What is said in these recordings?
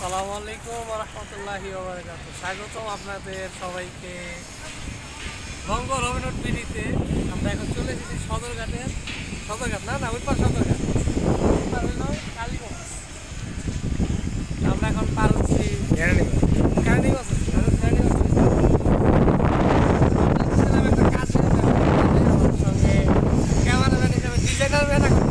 আসসালামু আলাইকুম ওয়া রাহমাতুল্লাহি ওয়া বারাকাতুহু। স্বাগতম আপনাদের সবাইকে বঙ্গ রবিনট বিডিতে। আমরা এখন চলে এসেছি সদরঘাট না ওই পার সদরঘাট, ওই পার হইল কালীগঞ্জ। আমরা এখন পার হচ্ছি কেরানীগঞ্জ। একটা কাজ আমার সঙ্গে ক্যামেরাম্যান হিসাবে ডিজাইনার ম্যান এখন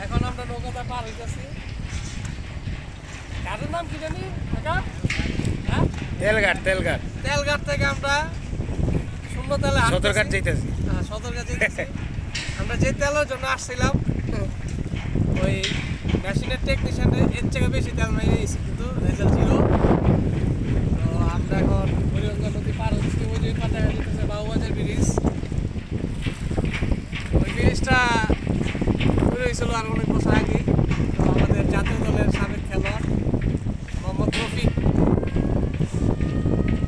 এখন আমরা নৌকাটা পার হইতেছি। ঘাটের নাম কি জানি? তেলঘাট থেকে আমরা শূন্য তেলে সদরঘাট যাইতেছি। সদরঘাট যাইতেছি। আমরা যে তেলের জন্য আসছিলাম ওই মেশিনের টেকনিশিয়ানের এর থেকে বেশি তেল মেরে দিয়েছি, কিন্তু রেজাল্ট ছিল। তো আমরা এখন হরিগঙ্গা নদী পার হচ্ছি। ওই যে পার দেখা যেতেছে বাবুবাজার ব্রিজ। ওই ব্রিজটা তৈরি হয়েছিল আর অনেক বছর আগে। তো আমাদের জাতীয় দলের সাবেক খেলোয়াড় মোহাম্মদ রফিক,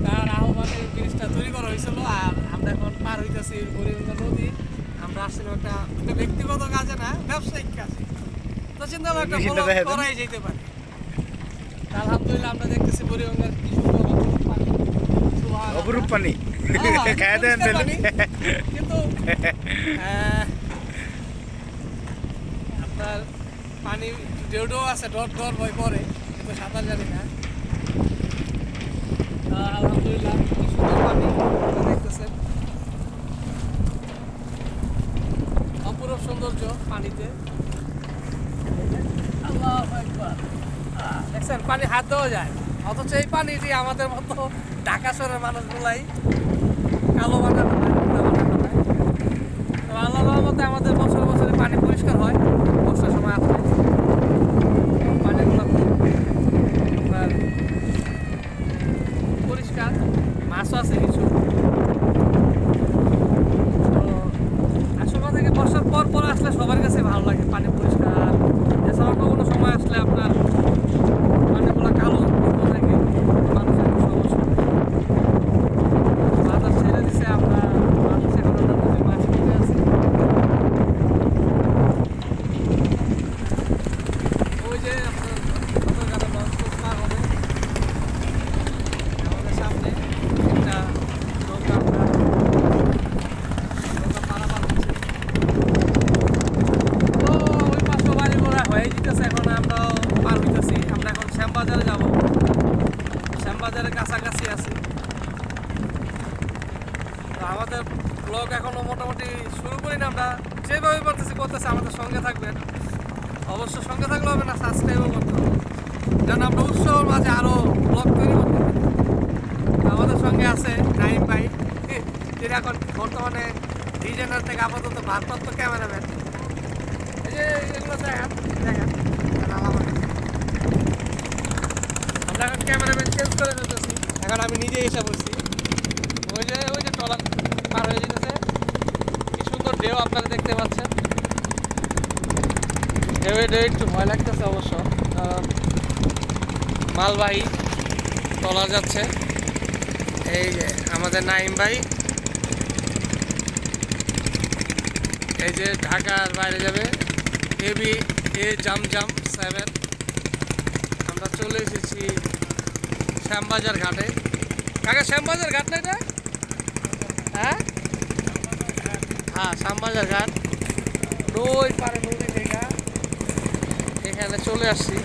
তার আহ্বানে ব্রিজটা তৈরি করা হয়েছিল। আর আমরা এখন পার হইতেছি হরিগঙ্গা নদী। আমরা আসছিলাম একটা ব্যক্তিগত কাজে না, ব্যবসায়িক কাজে। তো চিন্তা একটা করাই যেতে পারে। আলহামদুলিল্লাহ আমরা দেখতেছি হরিগঙ্গার কি সুন্দর অপরূপ পানি, কিন্তু আপনার পানি ঢেউ আছে, ডর ভয় করে, কিন্তু সাঁতার জানি না। আলহামদুলিল্লাহ কি সুন্দর পানি দেখতেছেন, অপরূপ সৌন্দর্য পানিতে। আল্লাহু আকবার। দেখছেন পানি হাত দেওয়া যায়, অথচ এই পানিটি আমাদের মতো ঢাকা শহরের মানুষগুলাই কালো বানানো হয়। তো আল্লাহর রহমতে আমাদের বছরে বছরে পানি পরিষ্কার হয় বর্ষার সময় আসলে। পানিগুলো আপনার পরিষ্কার, মাছও আছে কিছু। তো আসলে থেকে বর্ষার পর আসলে সবার কাছে ভালো লাগে পানি পরিষ্কার। এছাড়াও কোনো সময় আসলে আপনার পানিগুলো কালো থাকে, মানুষের সমস্যা। বাতাস ছেড়ে দিছে, আমরা মানুষ এখন নদীর মাছ কিনে আছি। ওই যে আপনার সদরঘাটে লঞ্চ পার হবে আমাদের সামনে একটা নৌকা, আমরা নৌকা পারাপার হচ্ছে। তো ওই পাশে বাড়ি ঘোরা হয়ে যেতেছে। এখন আমরা পার হইতেছি। আমরা এখন শ্যামবাজারে যাব, শ্যামবাজারের কাছাকাছি আছি। তো আমাদের ব্লগ এখনও মোটামুটি শুরু করি না। আমরা যেভাবে করতেছি আমাদের সঙ্গে থাকবেন। অবশ্য সঙ্গে থাকলে হবে না, সাবস্ক্রাইবও করতে হবে, যেন আমরা উৎসবের মাঝে আরও ব্লগ তৈরি করতে পারি। আমাদের সঙ্গে আছে নাইম ভাই, তিনি এখন বর্তমানে ডিজাইনার থেকে আপাতত ভারপ্রাপ্ত ক্যামেরাম্যান। এই যে এগুলো দেখেন আমরা এখন ক্যামেরাম্যান চেঞ্জ করে ফেলতেছি। এখন আমি নিজেই এসে বলছি। ওই যে ট্রলার পার হয়ে যেতেছে, কি সুন্দর ঢেউ আপনারা দেখতে পাচ্ছেন। ঢেউ একটু ভয় লাগতেছে অবশ্য, মালবাহী ট্রলার যাচ্ছে। এই যে আমাদের নাইম ভাই, এই যে ঢাকার বাইরে যাবে এ জাম 7। আমরা চলে এসেছি শ্যামবাজার ঘাটে। কাকা শ্যামবাজার ঘাট না এটা? হ্যাঁ, শ্যামবাজার ঘাট। ওই পারে নদী থেকে এখানে চলে আসছি।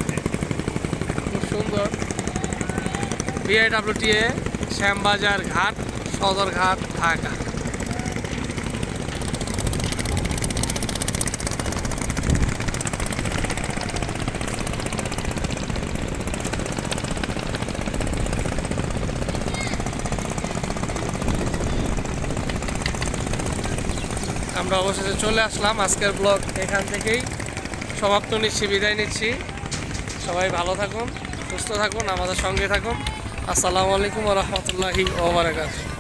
খুব সুন্দর BIWTA শ্যামবাজার ঘাট, সদরঘাট, ঢাকা। আমরা অবশেষে চলে আসলাম। আজকের ব্লগ এখান থেকেই সমাপ্ত নিচ্ছি, বিদায় নিচ্ছি। সবাই ভালো থাকুন, সুস্থ থাকুন, আমাদের সঙ্গে থাকুন। আসসালামু আলাইকুম ওয়া রাহমাতুল্লাহি ওয়া বারাকাতুহু।